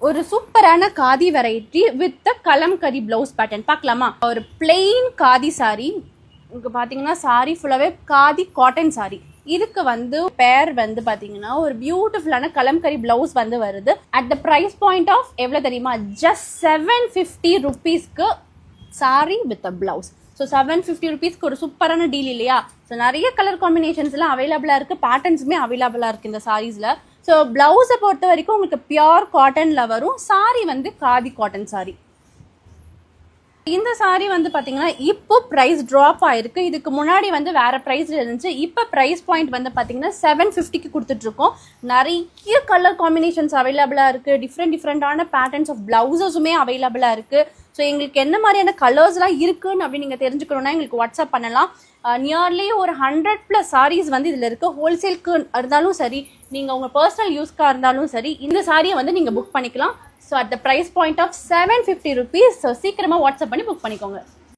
ஒரு சூப்பரான khadi variety with kalamkari blouse pattern பார்க்கலாமா? ஒரு பிளெயின் காதி சாரி. இங்கே பார்த்தீங்கன்னா சாரி ஃபுல்லாகவே காதி காட்டன் சாரி. இதுக்கு வந்து பேர் வந்து பார்த்தீங்கன்னா ஒரு பியூட்டிஃபுல்லான கலம்கரி பிளவுஸ் வந்து வருது. At the price point of எவ்வளோ தெரியுமா? ஜஸ்ட் 750 rupeesக்கு sari with a blouse. So 750 rupeesக்கு ஒரு சூப்பரான டீல் இல்லையா? ஸோ நிறைய கலர் காம்பினேஷன்ஸ்லாம் அவைலபிளாக இருக்குது, பேட்டர்ன்ஸுமே அவைலபிளாக இருக்குது இந்த சாரீஸில். ஸோ பிளவுஸை பொறுத்த வரைக்கும் உங்களுக்கு பியோர் காட்டனில் வரும். சாரி வந்து காதி காட்டன் சாரி. இந்த சாரி வந்து பார்த்தீங்கன்னா இப்போ ப்ரைஸ் ட்ராப் ஆயிருக்கு. இதுக்கு முன்னாடி வந்து வேற ப்ரைஸ்ல இருந்துச்சு. இப்போ ப்ரைஸ் பாயிண்ட் வந்து பார்த்தீங்கன்னா 750க்கு கொடுத்துட்ருக்கோம். நிறைய கலர் காம்பினேஷன்ஸ் அவைலபிளாக இருக்குது. டிஃப்ரெண்டான பேட்டர்ன்ஸ் ஆஃப் பிளவுசஸுமே அவைலபிளாக இருக்குது. ஸோ எங்களுக்கு என்ன மாதிரியான கலர்ஸ்லாம் இருக்குன்னு அப்படின்னு நீங்கள் தெரிஞ்சுக்கணுன்னா எங்களுக்கு வாட்ஸ்அப் பண்ணலாம். நியர்லி ஒரு 100+ சாரீஸ் வந்து இதில் இருக்குது. ஹோல்சேலுக்கு இருந்தாலும் சரி, நீங்கள் உங்கள் பர்சனல் யூஸ்க்காக இருந்தாலும் சரி, இந்த சாரியை வந்து நீங்கள் புக் பண்ணிக்கலாம். So at the price point of 750 rupees. So சீக்கிரமாக வாட்ஸ்அப் பண்ணி புக் பண்ணிக்கோங்க.